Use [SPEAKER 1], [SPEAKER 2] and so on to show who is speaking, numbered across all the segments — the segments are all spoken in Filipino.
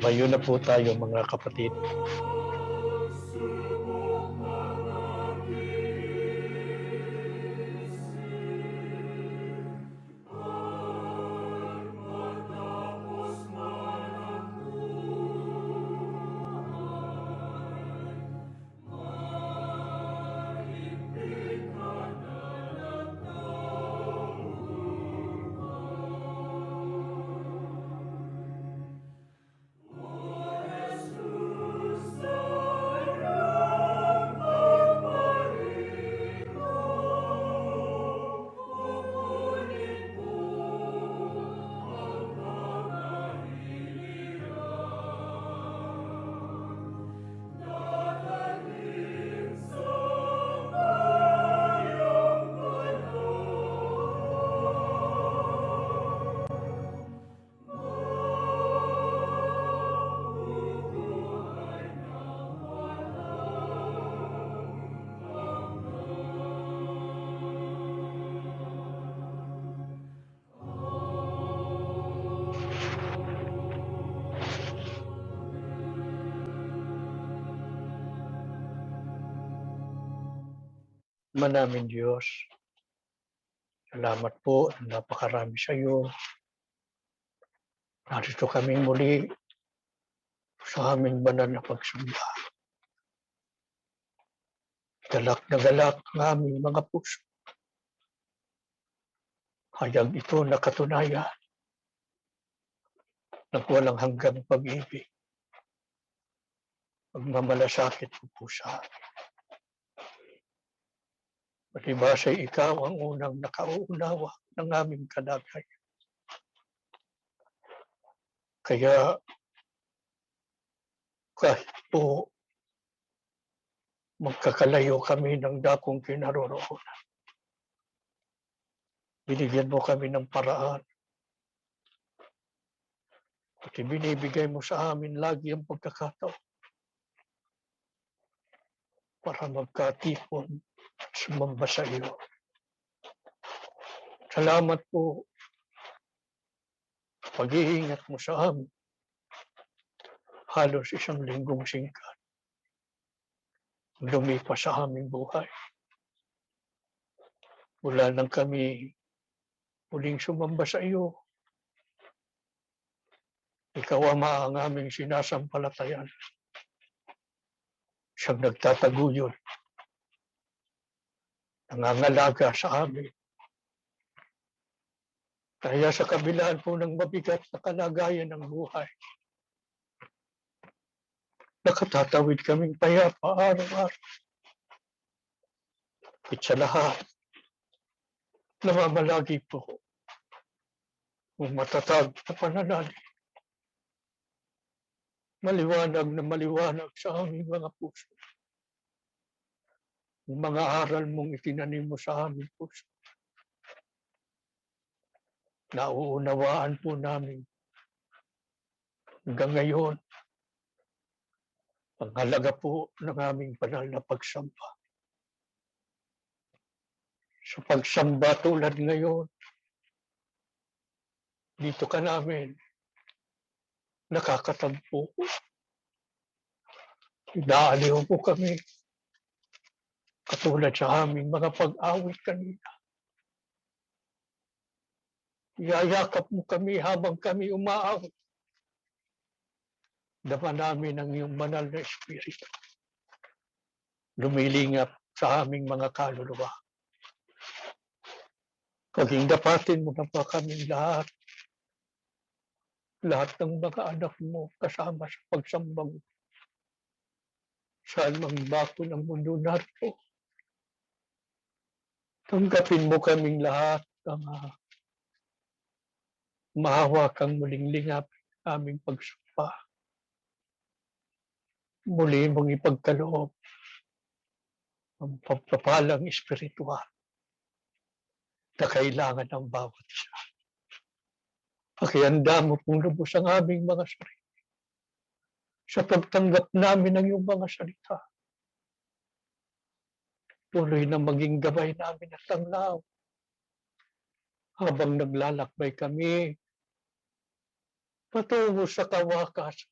[SPEAKER 1] Tumayo na po tayo mga kapatid. Ama namin Diyos, salamat po, napakarami sa iyo. Narito kami muli sa aming banal na pagsamba. Galak na galak ang aming mga puso. Hayag ito na katunayan ng walang hanggang pag-ibig, pagmamalasakit ng pusa. Matibasay ikaw ang unang nakauunawa ng aming kalagayan. Kaya kahit po magkakalayo kami ng dakong kinaroroonan, binigyan mo kami ng paraan. At binibigay mo sa amin lagi ang pagkakataon para magkatipon at sumamba sa iyo. Salamat po sa pag-iingat mo sa amin. Halos isang linggong singkat lumipas sa aming buhay. Mula nang kami muling sumamba sa iyo, ikaw Ama ang aming sinasampalatayan. Siyang nagtataguyod, nangangalaga sa amin. Kaya sa kabilaan po ng mabigat na kalagayan ng buhay, nakatatawid kaming payapa araw-araw. At sa lahat, namamalagi po kung matatag na pananalig. Maliwanag na maliwanag sa aming mga puso. Ang mga aral mong itinanim mo sa aming puso. Nauunawaan po namin hanggang ngayon ang halaga po ng aming banal na pagsamba. Sa pagsamba tulad ngayon, dito ka namin nakakatagpo. Inaaliw po kami katulad sa aming mga pag-awit kanina. Iyayakap mo kami habang kami umaawit. Dama namin ang iyong banal na espiritu. Lumilingap sa aming mga kaluluwa. Paging dapatin mo na pa kami lahat. Lahat ng mga anak mo kasama sa pagsambang saan mang bako ng mundo narito. Tanggapin mo kaming lahat ang mahawakang muling lingap aming pagsumpa. Muli mong ipagkaloob ang pagpapalang espiritual na kailangan ng bawat isa. Pakihanda mo pong lubos ang aming mga sarili sa pagtanggap namin ng iyong mga salita. Tuloy na maging gabay namin at tanglaw habang naglalakbay kami patungo sa kawakas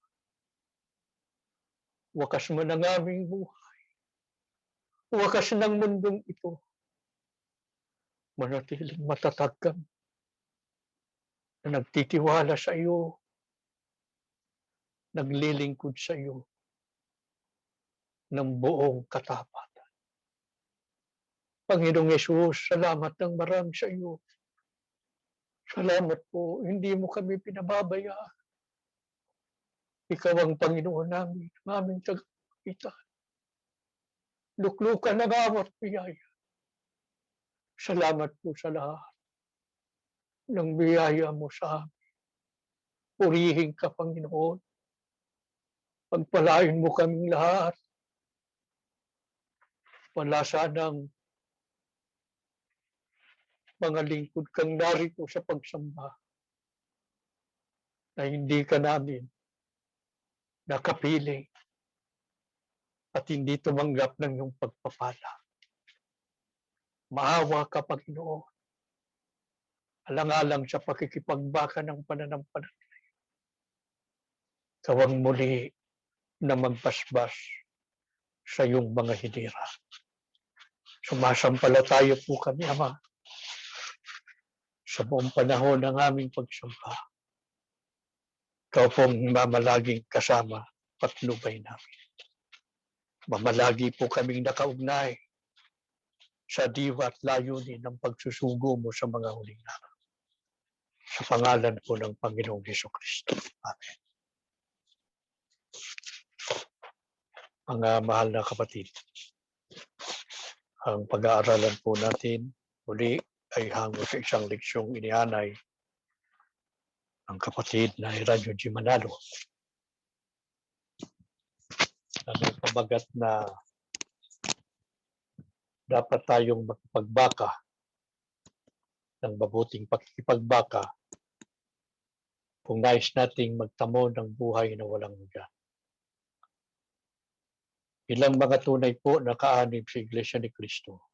[SPEAKER 1] wakas mo ng aming buhay, wakas ng mundong ito, manatiling matatag kami na nagtitiwala sa iyo, naglilingkod sa iyo ng buong katapatan. Panginoong Yesus, salamat ng marami sa iyo. Salamat po, hindi mo kami pinababayaan. Ikaw ang Panginoon namin, ang aming tagapagpagitan. Luklukan ng awat biyaya. Salamat po sa lahat ng biyaya mo sa amin. Purihin ka, Panginoon. Pagpalain mo kaming lahat. Wala sanang mga lingkod kang narito sa pagsamba na hindi ka namin nakapili at hindi tumanggap ng iyong pagpapala. Maawa ka, Panginoon. Alang-alang sa pakikipagbaka ng pananampalataya. Kawang muli na magbasbas sa iyong mga hinira. Sumasampalataya po kami, Ama, sa buong panahon ng aming pagsamba. Ikaw pong mamalaging kasama patnubay namin. Mamalagi po kaming nakaugnay sa diwa at layunin ng pagsusugo mo sa mga huling araw. Sa pangalan po ng Panginoong Jesucristo. Amen. Mga mahal na kapatid, ang pag-aaralan po natin muli ay hango sa isang leksyong inihanay ng kapatid na Radyo G. Manalo. Ang pabagat na dapat tayong magpagbaka ng mabuting pakikipagbaka kung nais nating magtamo ng buhay na walang hanggan. Ilang mga tunay po na kaanib sa Iglesia ni Cristo.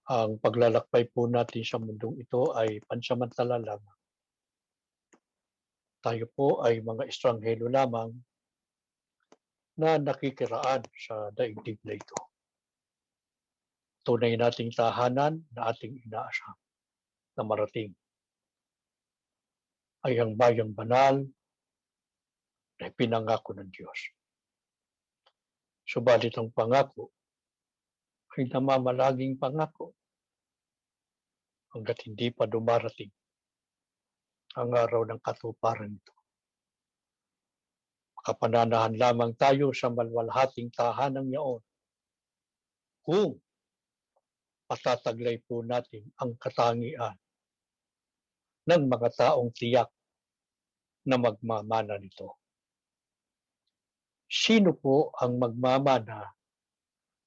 [SPEAKER 1] Ang paglalakbay po natin sa mundong ito ay pansamantala lamang. Tayo po ay mga estranghero lamang na nakikiraan sa daigdig na ito. Tunay nating tahanan na ating inaasam na marating ay ang bayang banal na pinangako ng Diyos. Subalit ang pangako ay namamalaging pangako hanggat hindi pa dumarating ang araw ng katuparan nito. Makapananahan lamang tayo sa malwalhating tahanang yaon kung patataglay po natin ang katangian ng mga taong tiyak na magmamana nito. Sino po ang magmamana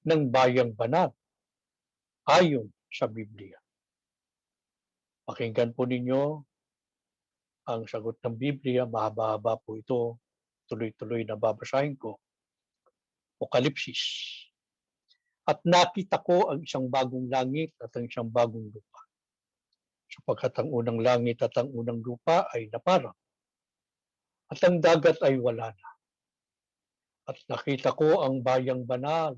[SPEAKER 1] ng bayang banal ayon sa Biblia? Pakinggan po ninyo ang sagot ng Biblia. Mahaba-haba po ito. Tuloy-tuloy na babasahin ko. Apokalipsis. At nakita ko ang isang bagong langit at ang isang bagong lupa. Sapagkat ang unang langit at ang unang lupa ay naparang. At ang dagat ay wala na. At nakita ko ang bayang banal,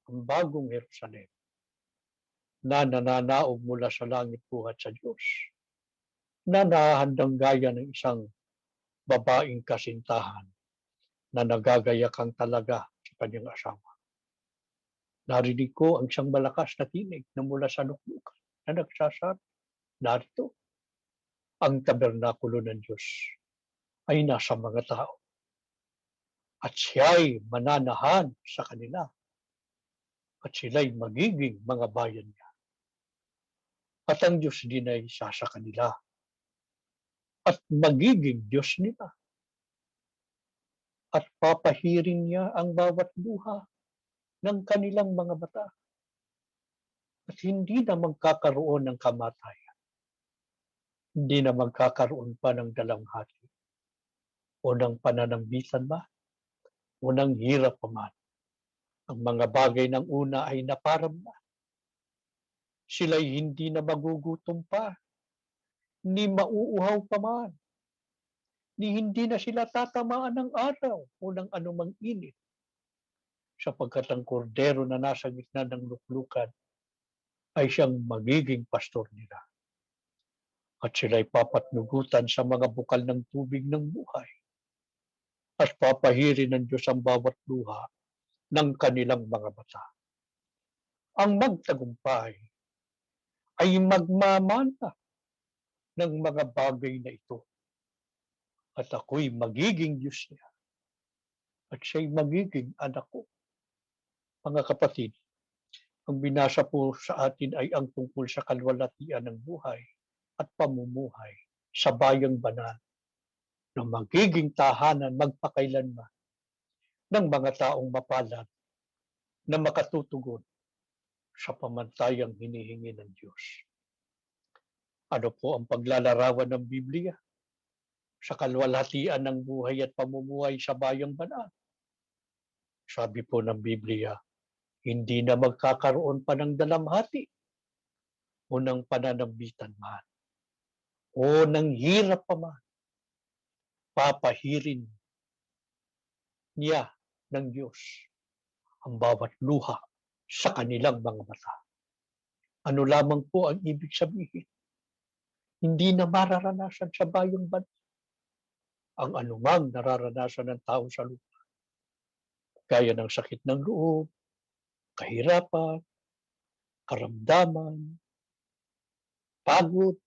[SPEAKER 1] ang bagong Jerusalem, na nananaog mula sa langit buhat sa Diyos, na nahahandang gaya ng isang babaeng kasintahan na nagagayakang talaga sa kanyang asawa. Narinig ko ang isang malakas na tinig na mula sa luklukan na nagsasabi, narito, ang tabernakulo ng Diyos ay nasa mga tao. At siya'y mananahan sa kanila. At sila'y magiging mga bayan niya. At ang Diyos din ay isa sa kanila. At magiging Diyos nila. At papahirin niya ang bawat luha ng kanilang mga mata. At hindi na magkakaroon ng kamatayan. Hindi na magkakaroon pa ng dalamhati. O ng pananambitan ba? O ng hirap pa man. Ang mga bagay ng una ay naparam na. Sila'y hindi na magugutom pa. Ni mauuhaw pa man. ni hindi na sila tatamaan ng araw o ng anumang init, sapagkat ang kordero na nasa gitna ng luklukan ay siyang magiging pastor nila. At sila'y papatnugutan sa mga bukal ng tubig ng buhay. At papahirin ng Diyos ang bawat luha ng kanilang mga mata. Ang magtagumpay ay magmamana ng mga bagay na ito. At ako'y magiging Diyos niya. At siya'y magiging anak ko. Mga kapatid, ang binasa po sa atin ay ang tungkol sa kalwalhatian ng buhay at pamumuhay sa bayang banal na magiging tahanan magpakailanman ng mga taong mapalad na makatutugon sa pamantayang hinihingi ng Diyos. Ano po ang paglalarawan ng Biblia sa kalwalhatian ng buhay at pamumuhay sa bayang banal? Sabi po ng Biblia, hindi na magkakaroon pa ng dalamhati o ng pananambitan man o ng hirap pa man. Papahirin niya ng Diyos ang bawat luha sa kanilang mga mata. Ano lamang po ang ibig sabihin? Hindi na mararanasan sa bayang banal ang anumang nararanasan ng tao sa lupa. Gaya ng sakit ng loob, kahirapan, karamdaman, pagod,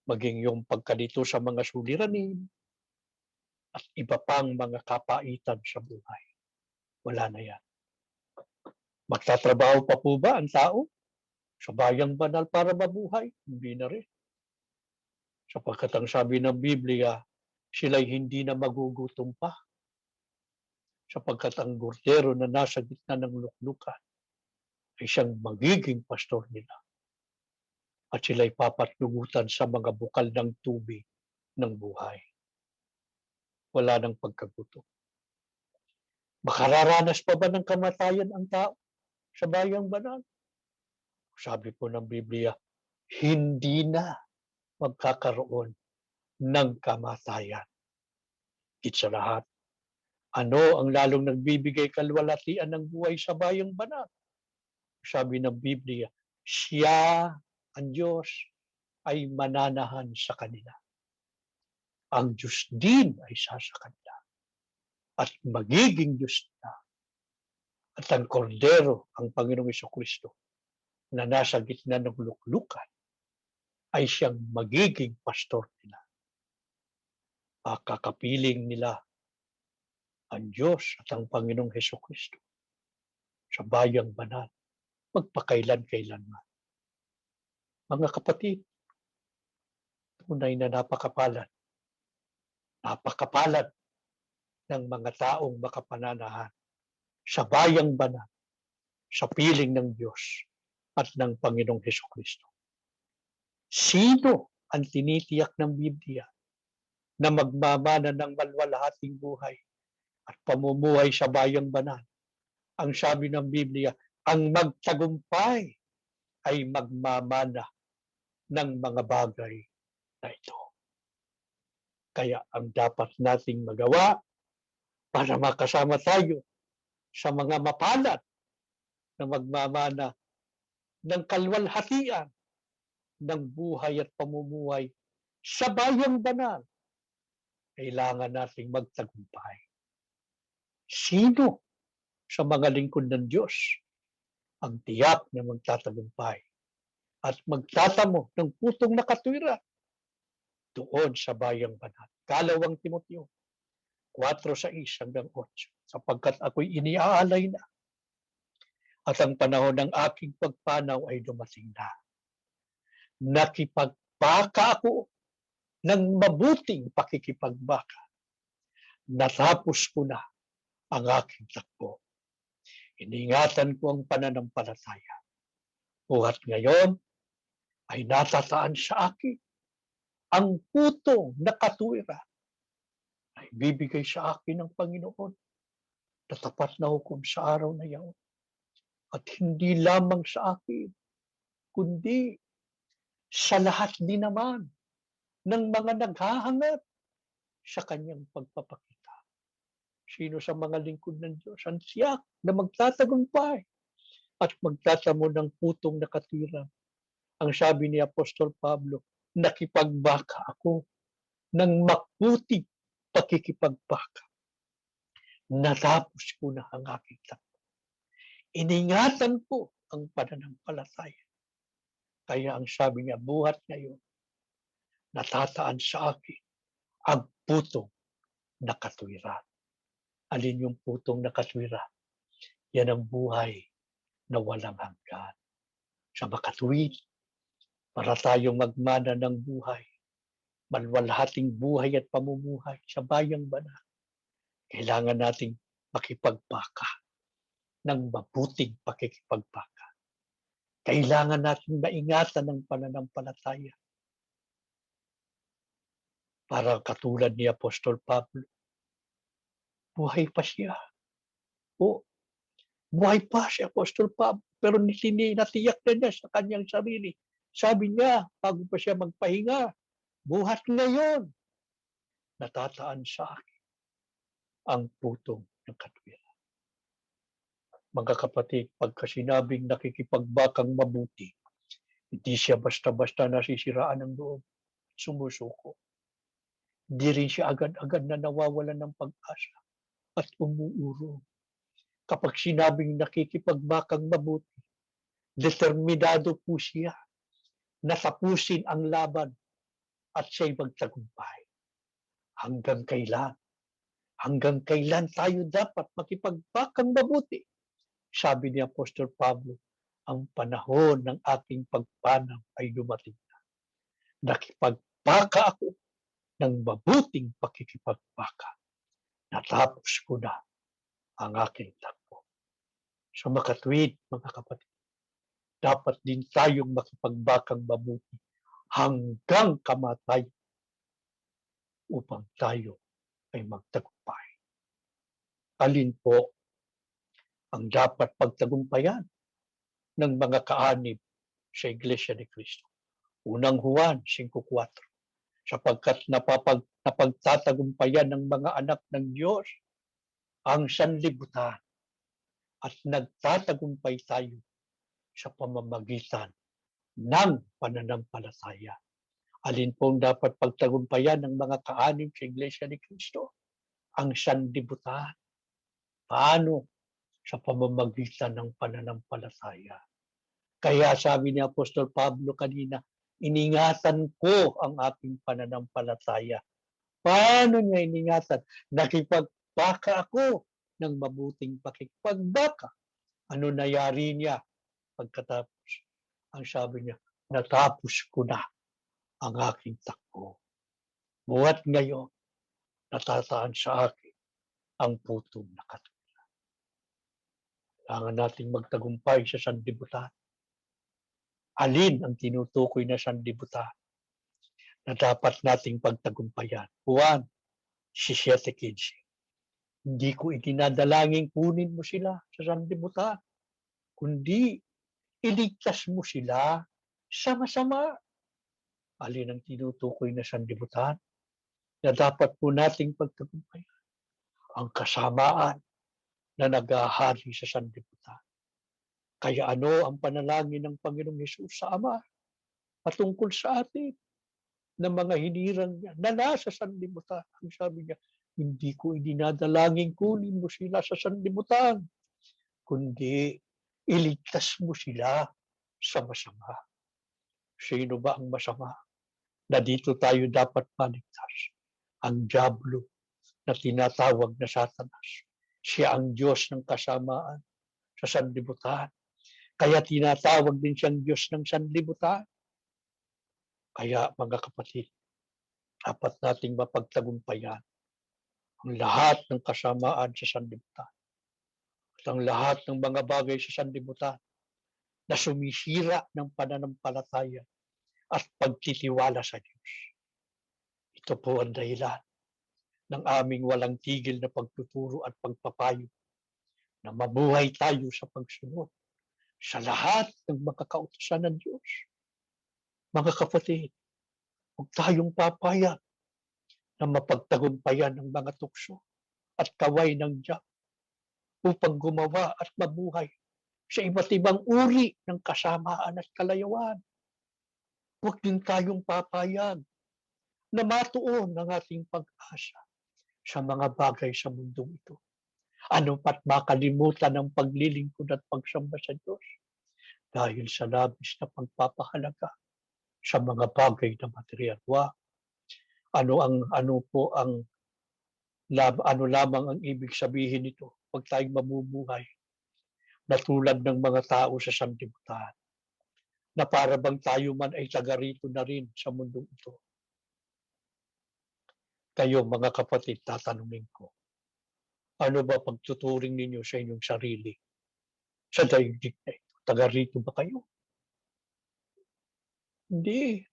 [SPEAKER 1] maging yung pagkalito sa mga suliranin, at iba pang mga kapaitan sa buhay. Wala na yan. Magtatrabaho pa po ba ang tao sa bayang banal para mabuhay? Hindi na rin. Sapagkat ang sabi ng Biblia, sila'y hindi na magugutom pa. Sapagkat ang gordero na nasa gitna ng luklukan ay siyang magiging pastor nila. At sila'y papatnugutan sa mga bukal ng tubig ng buhay. Wala nang pagkagutom. Makararanas pa ba ng kamatayan ang tao sa bayang banal? Sabi po ng Biblia, hindi na magkakaroon ng kamatayan. Higit sa lahat, ano ang lalong nagbibigay kalwalhatian ng buhay sa bayang banal? Sabi ng Biblia, siya, ang Diyos, ay mananahan sa kanila. Ang Diyos din ay sa kanila. At magiging Diyos na. At ang kordero, ang Panginoong Jesucristo, na nasa gitna ng luklukan, ay siyang magiging pastor nila. Kakapiling nila ang Diyos at ang Panginoong Jesucristo sa bayang banal, magpakailan-kailanman. Mga kapatid, tunay na napakapalad ng mga taong makapananahan sa bayang banal, sa piling ng Diyos at ng Panginoong Jesucristo. Sino ang tinitiyak ng Biblia na magmamana ng malwalhating buhay at pamumuhay sa bayang banal? Ang sabi ng Biblia, ang magtagumpay ay magmamana ng mga bagay na ito. Kaya ang dapat nating magawa para makasama tayo sa mga mapalad na magmamana ng kalwalhatian ng buhay at pamumuhay sa bayang banal, kailangan nating magtagumpay. Sino sa mga lingkod ng Diyos ang tiyak na magtatagumpay at magtatamo ng putong nakatwira doon sa bayang banal? Kalawang Timoteo 4:6-8, sapagkat ako'y iniaalay na at ang panahon ng aking pagpanaw ay dumating na. Nakipagpaka ako ng mabuting pakikipagbaka. Natapos ko na ang aking takbo. Iningatan ko ang pananampalataya. At ngayon ay natataan sa akin ang putong nakatuwira ay bibigay sa akin ng Panginoon na tapat na hukom sa araw na iyon. At hindi lamang sa akin, kundi sa lahat din naman ng mga naghahangad sa kanyang pagpapakita. Sino sa mga lingkod ng Diyos ang siyak na magtatagumpay at magtatamo ng putong nakatwiran? Ang sabi ni Apostol Pablo, nakipagbaka ako ng mabuting pakikipagbaka. Natapos ko na ang aking takbo. Iningatan ko ang pananampalataya. Kaya ang sabi niya, buhat ngayon, natataan sa akin ang putong nakatwiran. Alin yung putong nakatwiran? Yan ang buhay na walang hanggan. Sa makatuwid, para tayong magmana ng buhay, malwalhating buhay at pamumuhay sa bayang banal, kailangan nating makipagbaka ng mabuting pakikipagbaka. Kailangan natin maingatan ng pananampalataya. Para katulad ni Apostol Pablo, buhay pa siya. O, buhay pa si Apostol Pablo, pero natiyak na niya sa kanyang sarili. Sabi niya, bago pa siya magpahinga, buhat ngayon, natataan sa akin ang putong ng katwiran. Mga kapatid, pagka sinabing nakikipagbakang mabuti, hindi siya basta-basta nasisiraan ng loob, sumusuko. Hindi rin siya agad-agad na nawawalan ng pag-asa at umuurong. Kapag sinabing nakikipagbakang mabuti, determinado po siya na tapusin ang laban at siya'y magtagumpay. Hanggang kailan? Hanggang kailan tayo dapat makipagbakang mabuti? Sabi ni Apostol Pablo, ang panahon ng aking pagpanaw ay dumating na. Nakipagbaka ako ng mabuting pakikipagbaka. Natapos ko na ang aking takbo. Sa makatwid, mga kapatid, dapat din tayong makipagbakang mabuti hanggang kamatay upang tayo ay magtagumpay. Alin po ang dapat pagtagumpayan ng mga kaanib sa Iglesia ni Cristo? Unang Juan 5:4, sapagkat napagtatagumpayan ng mga anak ng Diyos ang sanlibutan at nagtatagumpay tayo sa pamamagitan ng pananampalataya. Alin pong dapat pagtagumpayan ng mga kaanib sa Iglesia ni Cristo? Ang sanlibutan. Paano? Sa pamamagitan ng pananampalataya. Kaya sabi ni Apostol Pablo kanina, iningatan ko ang aking pananampalataya. Paano niya iningatan? Nakipagbaka ako ng mabuting pakikipagbaka. Ano nangyari niya pagkatapos? Ang sabi niya, natapos ko na ang aking takbo. Buhat ngayon, natataan sa akin ang putong nakatwiran. Kailangan nating magtagumpay sa sanlibutan. Alin ang tinutukoy na sanlibutan na dapat nating pagtagumpayan? Juan 17:15. Hindi ko itinadalangin kunin mo sila sa sanlibutan, kundi iligtas mo sila sa masama. Alin ang tinutukoy na sanlibutan na dapat po nating pagtagumpayan? Ang kasamaan na naghahari sa sanlibutan. Kaya ano ang panalangin ng Panginoong Hesus sa Ama patungkol sa atin na mga hinirang niya na nasa sanlibutan? Ang sabi niya, hindi ko idinadalangin kunin mo sila sa sanlibutan, kundi iligtas mo sila sa masama. Sino ba ang masama na dito tayo dapat maligtas? Ang diablo na tinatawag na Satanas. Siya ang Diyos ng kasamaan sa sanlibutan. Kaya tinatawag din siyang Diyos ng sanlibutan. Kaya mga kapatid, dapat nating mapagtagumpayan ang lahat ng kasamaan sa sanlibutan. At ang lahat ng mga bagay sa sanlibutan na sumisira ng pananampalataya at pagtitiwala sa Diyos. Ito po ang dahilan ng aming walang tigil na pagtuturo at pagpapayo na mabuhay tayo sa pagsunod sa lahat ng mga kautusan ng Diyos. Mga kapatid, huwag tayong papayag na mapagtagumpayan ng mga tukso at kaway ng Diyak upang gumawa at mabuhay sa iba't ibang uri ng kasamaan at kalayuan. Huwag din tayong papayag na matuon ang ating pag-asa sa mga bagay sa mundong ito. Ano pat makalimutan ang paglilingkod at pagsamba sa Diyos dahil sa labis na pagpapahalaga sa mga bagay na material. Ano lamang ang ibig sabihin nito? Huwag tayong mabubuhay na tulad ng mga tao sa sanlibutan, na para bang tayo man ay taga rito na rin sa mundong ito. Kayo mga kapatid, tatanungin ko, ano ba pagtuturing ninyo sa inyong sarili sa daigdig na ito? Taga rito ba kayo? Hindi.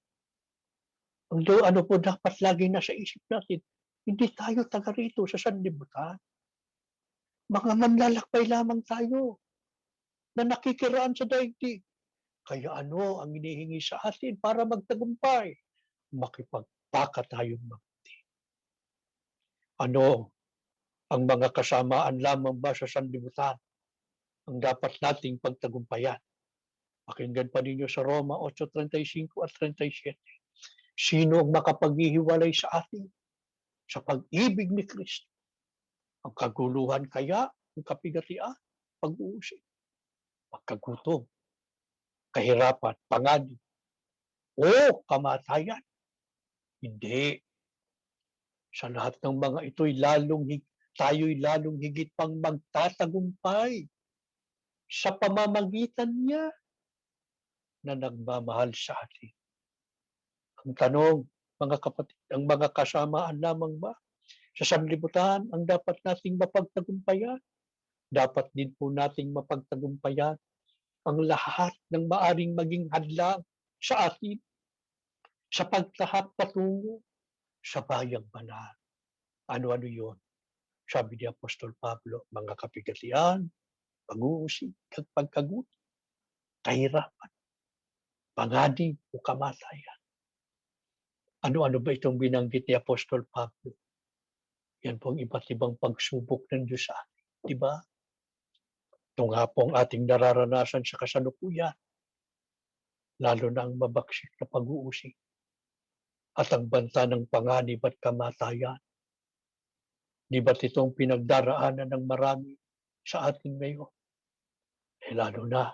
[SPEAKER 1] Ano po dapat laging nasa isip natin, hindi tayo taga rito sa sanlibutan. Mga manlalakbay lamang tayo na nakikiraan sa daigdig. Kaya ano ang hinihingi sa atin para magtagumpay? Makipagpaka tayong mabuti. Ano ang mga kasamaan lamang ba sa sanlibutan ang dapat nating pagtagumpayan? Pakinggan pa ninyo sa Roma 8:35 at 37. Sino ang makapaghihiwalay sa atin sa pag-ibig ni Kristo? Ang kaguluhan kaya, ang kapigatian, pag-uusig, pagkagutom, kahirapan, panganib, o kamatayan? Hindi. Sa lahat ng mga ito'y tayo'y lalong higit pang magtatagumpay sa pamamagitan niya na nagmamahal sa atin. Ang tanong, mga kapatid, ang mga kasamaan lamang ba sa sanlibutan ang dapat nating mapagtagumpayan? Dapat din po nating mapagtagumpayan ang lahat ng maaring maging hadlang sa atin sa pagtahak patungo sa bayang banal. Ano-ano yun? Sabi ni Apostol Pablo, mga kapigatian, pag-uusig, pagkagutom, kahirapan, panganib o kamatayan. Ano-ano ba itong binanggit ni Apostol Pablo? Yan po ang iba't ibang pagsubok ng Diyos sa atin. Di ba? Ito nga po ang ating nararanasan sa kasalukuyan, lalo na ang mabagsik na pag-uusig at ang banta ng panganib at kamatayan. Di ba't itong pinagdaraanan ng marami sa atin ngayon? Lalo na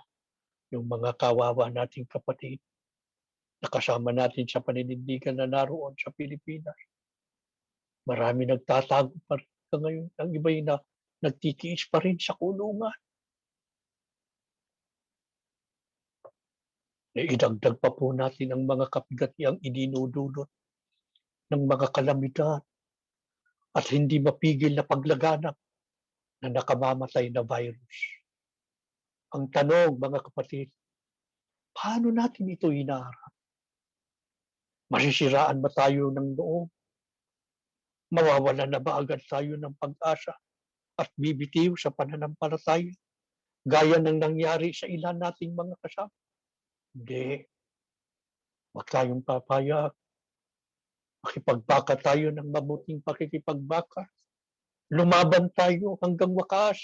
[SPEAKER 1] yung mga kawawa nating kapatid na kasama natin sa paninindigan na naroon sa Pilipinas. Marami nagtatago pa rin ngayon. Ang iba'y nagtitiis pa rin sa kulungan. Idagdag pa po natin ang mga kapigatiang idinudulot ng mga kalamidad at hindi mapigil na paglaganap na nakamamatay na virus. Ang tanong, mga kapatid, paano natin ito hinaharap? Masisiraan ba tayo ng loob? Mawawalan na ba agad tayo ng pag-asa at bibitiw sa pananampalataya gaya ng nangyari sa ilan nating mga kasama? Hindi. Huwag tayong papayag. Makipagbaka tayo ng mabuting pakikipagbaka. Lumaban tayo hanggang wakas.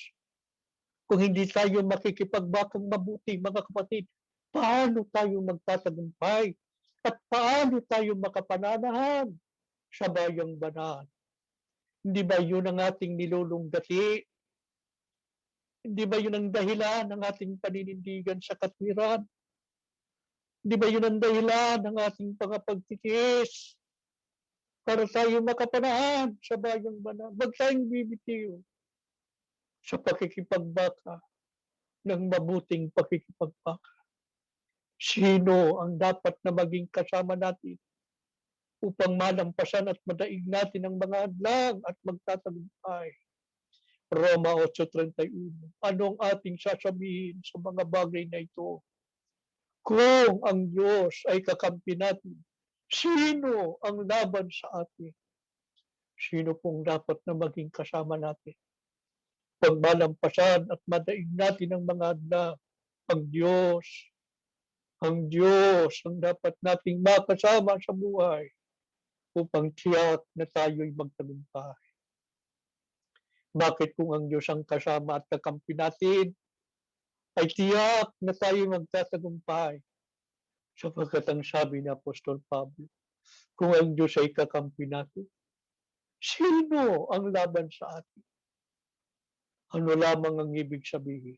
[SPEAKER 1] Kung hindi tayo makikipagbakang mabuti, mga kapatid, paano tayo magtatagumpay? At paano tayo makapananahan sa bayang banal? Hindi ba yun ang ating nilulunggati? Hindi ba yun ang dahilan ng ating paninindigan sa katwiran? Hindi ba yun ang dahilan ng ating pagtitiis? Para tayo makapanahan sa bayang banal. Huwag tayong bibitiw sa pakikipagbaka ng mabuting pakikipagbaka. Sino ang dapat na maging kasama natin upang malampasan at madaig natin ang mga hadlang at magtatagumpay? Roma 8:31. Ano ang ating sasabihin sa mga bagay na ito? Kung ang Diyos ay kakampi natin, sino ang laban sa atin? Sino pong dapat na maging kasama natin? Pag malampasan at madaig natin ang mga hadlang, ang Diyos. Ang Diyos ang dapat nating makasama sa buhay upang tiyak na tayo'y magtagumpay. Bakit kung ang Diyos ang kasama at kakampi natin, ay tiyak na tayo'y magtatagumpay? Sapagkat ang sabi ni Apostol Pablo, kung ang Diyos ay kakampi natin, sino ang laban sa atin? Ano lamang ang ibig sabihin?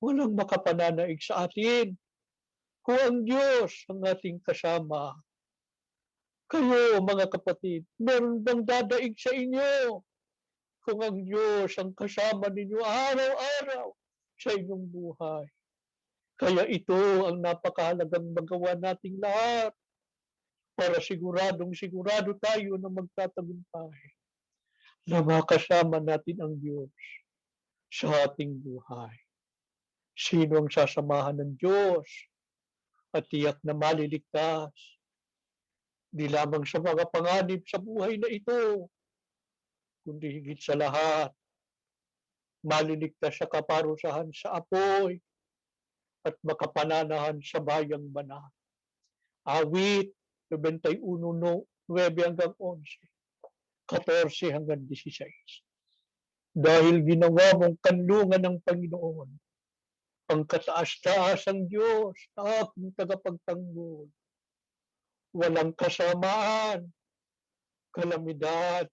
[SPEAKER 1] Walang makapananaig sa atin. Kung ang Diyos ang ating kasama, kayo mga kapatid, meron bang dadaig sa inyo? Kung ang Diyos ang kasama ninyo araw-araw sa inyong buhay. Kaya ito ang napakahalagang magawa nating lahat para sigurado tayo na magtatagumpay na makasama natin ang Diyos sa ating buhay. Sino ang sasamahan ng Diyos at tiyak na maliligtas? Di lamang sa mga panganib sa buhay na ito, kundi higit sa lahat, maliligtas sa kaparusahan sa apoy at makapananahan sa bayang banal. Awit 91:9 hanggang 11, 14 hanggang 16. Dahil ginawa mong kanlungan ng Panginoon, ang kataas-taasang Diyos na aking tagapagtanggol, walang kasamaan, kalamidad,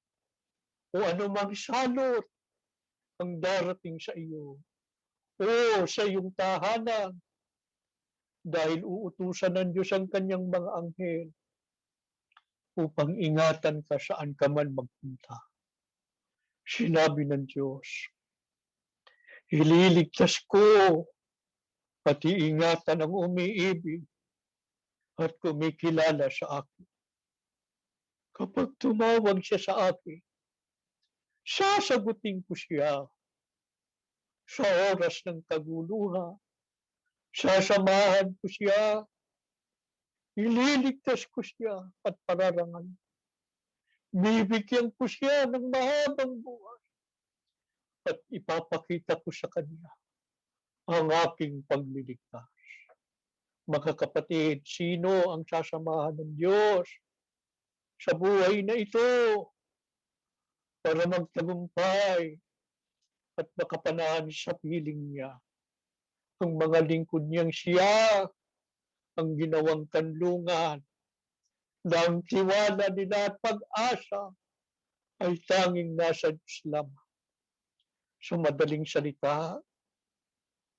[SPEAKER 1] o anumang salot ang darating sa iyo o sa iyong tahanan, dahil uutusan ng Diyos ang kanyang mga anghel upang ingatan ka saan ka man magpunta. Sinabi ng Diyos, ililigtas ko at iingatan ang umiibig at kumikilala sa akin. Kapag tumawag siya sa akin, sasagutin ko siya sa oras ng kaguluhan. Sasamahan ko siya, ililigtas ko siya at pararangan. Bibigyan ko siya ng mahabang buhay at ipapakita ko sa kanya ang aking pagliligtas. Mga kapatid, sino ang sasamahan ng Diyos sa buhay na ito para magtagumpay at makapanahan sa piling niya? Ang mga lingkod niyang siya ang ginawang kanlungan na ang tiwala nila at pag-asa ay tanging nasa Diyos lamang. Sa madaling salita,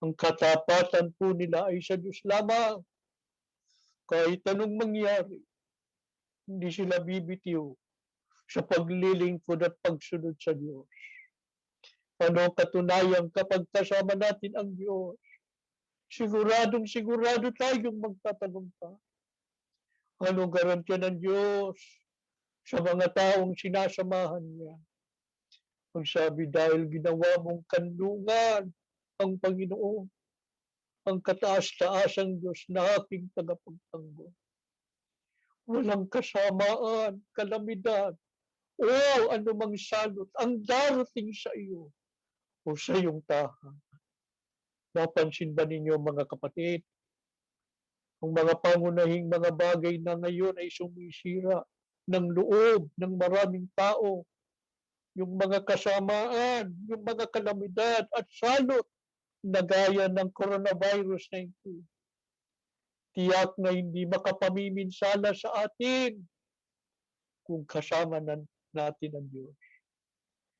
[SPEAKER 1] ang katapatan po nila ay sa Diyos lamang. Kahit anong mangyari, hindi sila bibitiw sa paglilingkod at pagsunod sa Diyos. Ano katunayan kapag kasama natin ang Diyos? Sigurado tayong magtatagumpay. Anong garantiya ng Diyos sa mga taong sinasamahan niya? Ang sabi, dahil ginawa mong kanlungan ang Panginoon, ang kataas-taasang Diyos na aking tagapagtanggol. Walang kasamaan, kalamidad, o anumang salot ang darating sa iyo o sa iyong tahanan. Napansin ba ninyo mga kapatid, ang mga pangunahing mga bagay na ngayon ay sumisira ng loob ng maraming tao, yung mga kasamaan, yung mga kalamidad at salot na gaya ng coronavirus 19. Tiyak na hindi makapamiminsala sa atin kung kasama natin ang Diyos.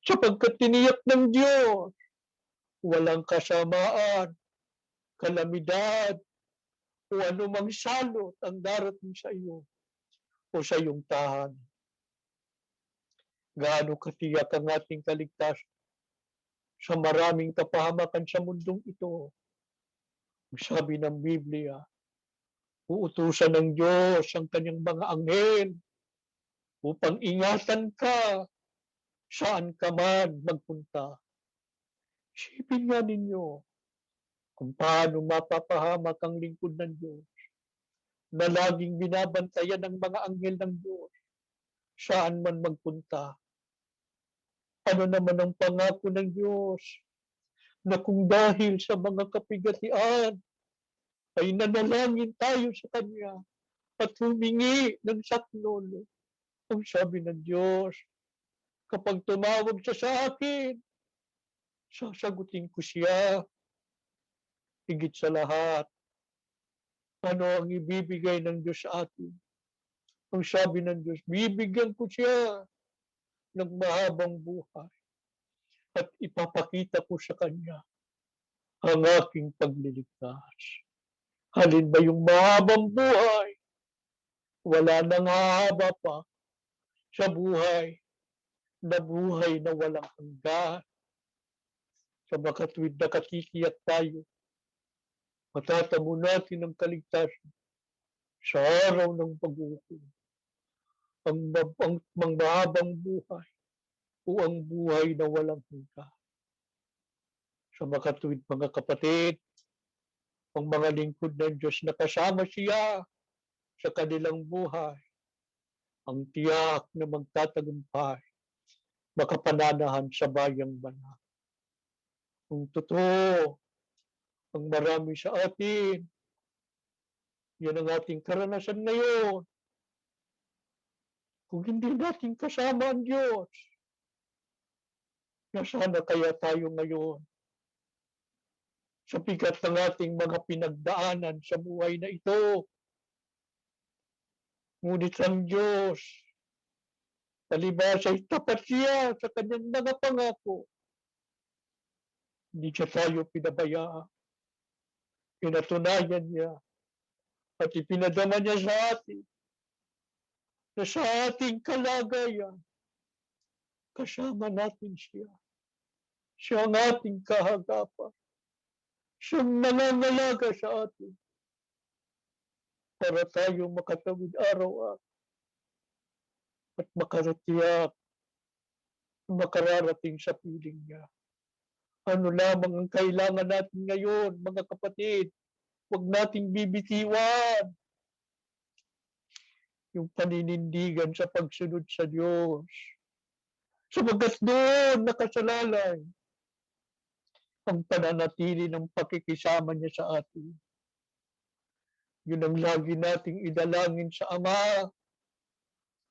[SPEAKER 1] Sapagkat tiniyak ng Diyos, walang kasamaan, kalamidad, o anumang salot ang darating sa iyo o sa iyong tahanan. Gaano katiyak ang ating kaligtasan sa maraming kapahamakan sa mundong ito. Sabi ng Biblia, uutusan ng Diyos ang kanyang mga anghel upang ingatan ka saan ka man magpunta. Isipin nga ninyo kung paano mapapahamak ang lingkod ng Diyos na laging binabantayan ng mga anghel ng Diyos saan man magpunta. Ano naman ang pangako ng Diyos na kung dahil sa mga kapigatian ay nanalangin tayo sa Kanya at humingi ng saklolo, Ang sabi ng Diyos, kapag tumawag siya sa akin, sasagutin ko siya. Higit sa lahat, ano ang ibibigay ng Diyos sa atin? Ang sabi ng Diyos, bibigyan ko siya ng mahabang buhay at ipapakita ko sa kanya ang aking pagliligtas. Halin ba yung mahabang buhay? Wala nang hahaba pa sa buhay na walang hanggan. Sa makatwid na katikiyak tayo, matatamo natin ang kaligtasan sa araw ng pag-uukom. Ang mahabang buhay o ang buhay na walang hanggan. Sa makatwid mga kapatid, ang mga lingkod ng Diyos na kasama siya sa kanilang buhay, ang tiyak na magtatagumpay, makapananahan sa bayang banal. Kung totoo, ang marami sa atin, yan ang ating karanasan ngayon. Kung hindi natin kasama ang Diyos, nasaan na kaya tayo ngayon? Sa bigat ng ating mga pinagdaanan sa buhay na ito. Ngunit ang Diyos, palibhas ay tapat siya sa kanyang mga pangako. Hindi siya tayo pinabayaan. Pinatunayan niya at ipinadama niya sa atin na sa ating kalagayan, kasama natin siya. Siya ang ating kahagapan. Siyang nangangalaga sa atin para tayo makatawid araw-araw at makararating sa piling niya. Ano lamang ang kailangan natin ngayon, mga kapatid? Huwag nating bibitiwan yung paninindigan sa pagsunod sa Diyos. Sapagkat doon nakasalalay ang pananatili ng pakikisama niya sa atin. Yun ang lagi nating idalangin sa Ama,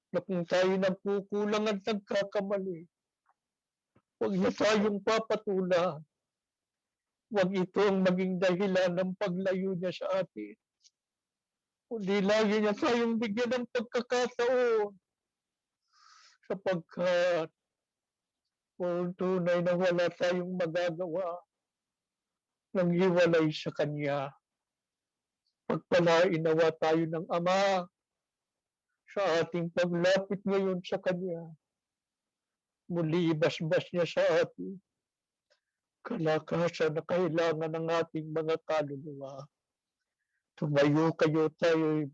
[SPEAKER 1] na kung tayo nagkukulang at nagkakamali, huwag niya tayong papatulan. Huwag itong maging dahilan ng paglayo niya sa atin. Kundi lagi niya tayong bigyan ng pagkakataon, sapagkat kung tunay na wala tayong magagawa nang hiwalay sa Kanya. Pagpalain nawa tayo ng Ama sa ating paglapit ngayon sa Kanya. Muli ibasbas niya sa atin kalakasan na kailangan ng ating mga kaluluwa. Tumayo kayo, tayo'y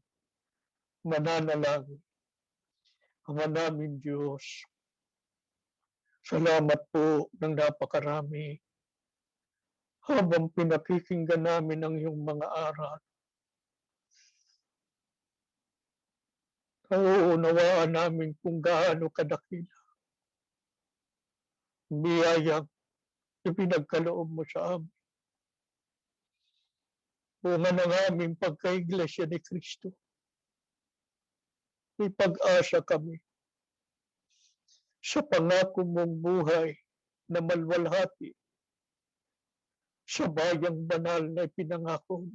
[SPEAKER 1] mananalangin. Ama namin Diyos, salamat po ng napakarami habang pinakikinggan namin ang iyong mga aral. Nauunawaan namin kung gaano kadakila biyayang ipinagkaloob mo sa amin. Bunga ng aming pagka-iglesia ni Kristo. May pag-asa kami sa pangako mong buhay na malwalhati sa bayang banal na ipinangako.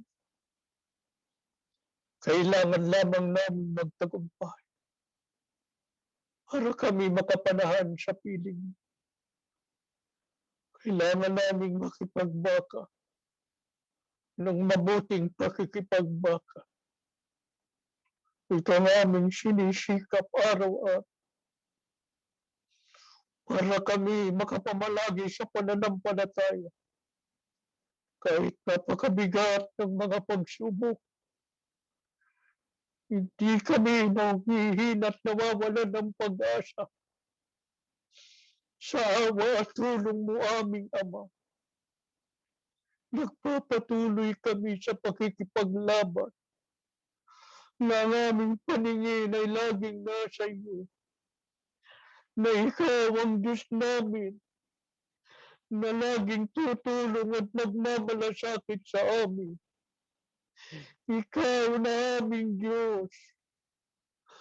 [SPEAKER 1] Kailangan lamang namin magtagumpay para kami makapanahan sa piling. Kailangan namin makipagbaka ng mabuting pakikipagbaka. Ito ang aming sinisikap araw-araw para kami makapamalagi sa pananampalataya. Kahit napakabigat ng mga pagsubok, hindi kami nanghihina at nawawalan ng pag-asa. Sa awa at tulong mo aming Ama, nagpapatuloy kami sa pakikipaglaban na ang aming paningin ay laging nasa iyo. Na ikaw ang Diyos namin, na laging tutulong at nagmamalasakit sa amin. Ikaw na aming Diyos,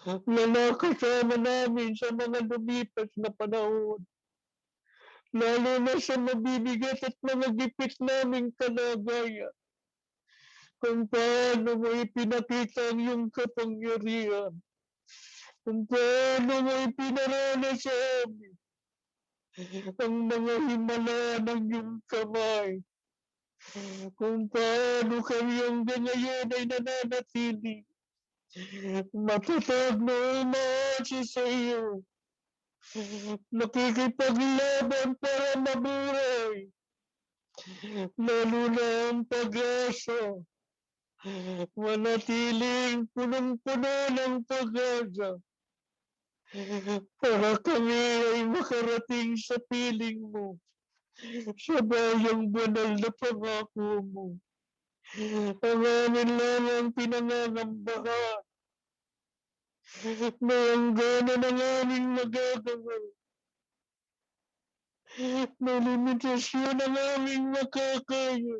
[SPEAKER 1] na nakasama namin sa mga lumipas na panahon, lalo na sa mabibigat at mga gipit naming kalagayan, kung paano mo ipinakita ang iyong kapangyarihan, kung paano mo ipinarana sa amin ang mga himala ng iyong kamay, kung paano kami hanggang ngayon ay nananatili matatag na umaasa sa iyo, nakikipaglaban para mabuhay, lalo na ang pag-asa, manatiling punong-puno ng pag-asa, para kami ay makarating sa piling mo, sa bayang banal na pangako mo. Ang amin lang ang pinangangambahan na ang gana ng aming magagawa, na limitasyon ang aming makakaya,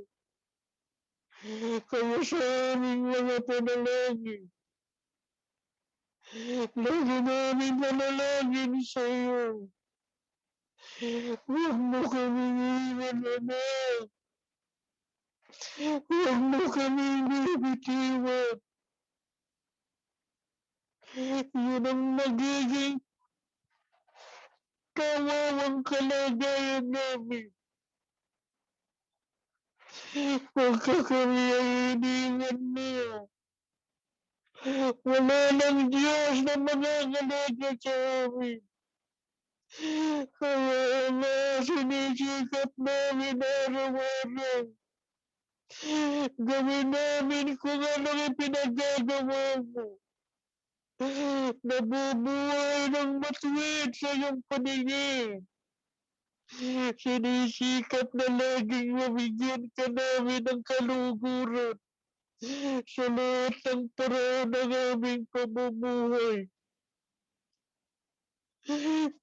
[SPEAKER 1] kaya sa aming mga panalangin, lagi namin panalangin sa iyo. Huwag mo kaming iwan, anak. Huwag mo kaming bibitiwan. Yun ang magiging kawawang kalagayan namin. Pagka kami ay iniwan mo, wala ng Diyos na magagalaga sa amin. Kaya nga sinisikap namin araw-araw. Gawin namin kung anong ipinagagawa mo. Nabubuhay ng matuwid sa iyong paningin. Sinisikap na laging mabigyan ka namin ng kaluguran sa lahat ng paraan ng aming pamumuhay.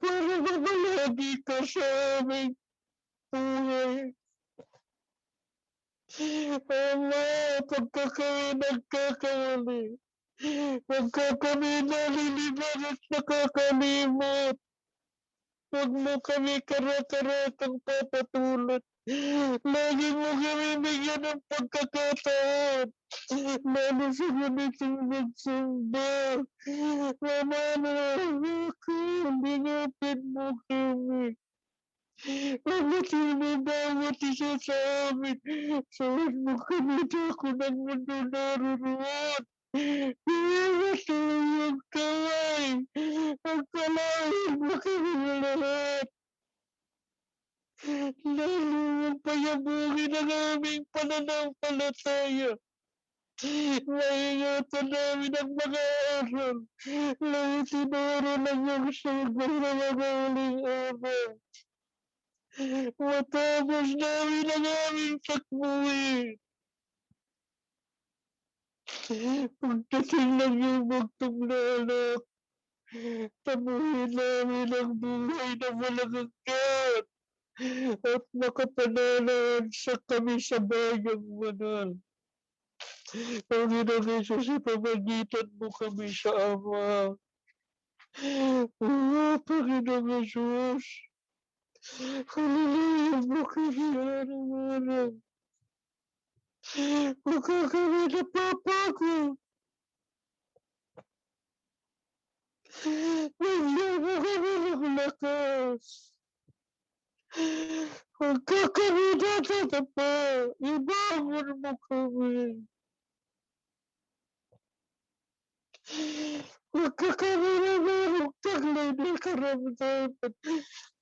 [SPEAKER 1] Para mamalagi ka sa aming buhay. Ama, pagka kami nagkakamali, pagka kami nalilibag at nakakalimot, huwag mo kami karatatang papatulad. Lagi mo kami bigyan ng pagkakataon, lalo sa ganitong nagsamba. Mama na ako, linapin mo kami. Pagdating bawat isa sa amin, saan mo kami ako ng mundo naroon? Iwas sa iyong kamay, pagkalain mo kami lahat. Lalo ang payabugin ang aming pananampalataya. Naingatan namin ang mga aral, lalo tinuro ng iyong sugal na mga uling araw. Matapos namin ang aming takbuhin. Pagdating ng iyong bugtong na anak, tamuhin namin ang buhay na walang hanggan at makapanalan sa kami sa bayang banal. Panginoon Jesus, ipamagitan mo kami sa Ama. Panginoon Jesus, halilayan mo kami araw-araw. Pagka kami napapagod, bigyan mo kami ng lakas. Pagka kami natatapa, ibangon mo kami. Pagka kami namarong taglay ng karamdaman,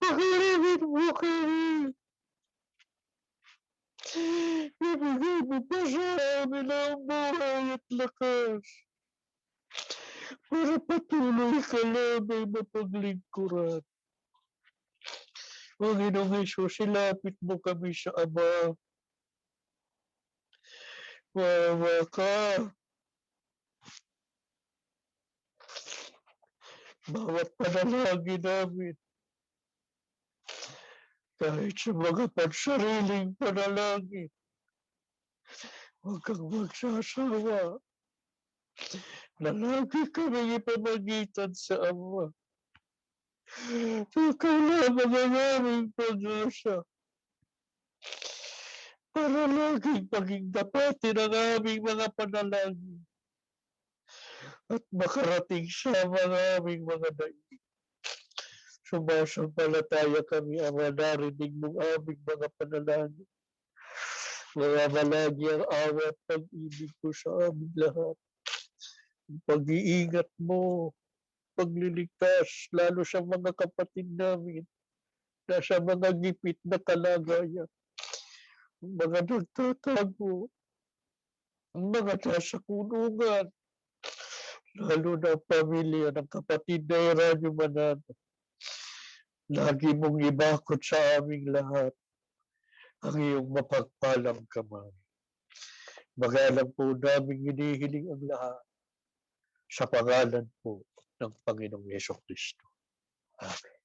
[SPEAKER 1] pakilimin mo kami. Ibigay mo pa sa amin ang buhay at lakas para patuloy ka namin na paglingkuran. Panginoong Jesus, ilapit mo kami sa Ama. Maawa ka. Bawat panalangin namin, kahit sa mga pansariling panalangin, huwag kang magsasawa. na lagi kaming ipamagitan sa Ama. Ikaw lamang ang aming pag-asa para laging maging dapatin ang aming mga panalangin at makarating sa mga aming mga daig. Sumasampalataya kami, Ama, narinig mong aming mga panalangin. Mga malagi ang awa at pag-ibig ko sa aming lahat. Ang pag-iingat mo, pagliligtas, lalo sa mga kapatid namin, na sa mga gipit na kalagayan, ang mga nagtatago, ang mga nasa kulungan, lalo na ang pamilya ng kapatid na Eranio Manalo. Lagi mong ibakot sa aming lahat ang iyong mapagpalang kamay. Magalang po naming hinihiling ang lahat sa pangalan po ng Panginoong Yeso Kristo. Amen.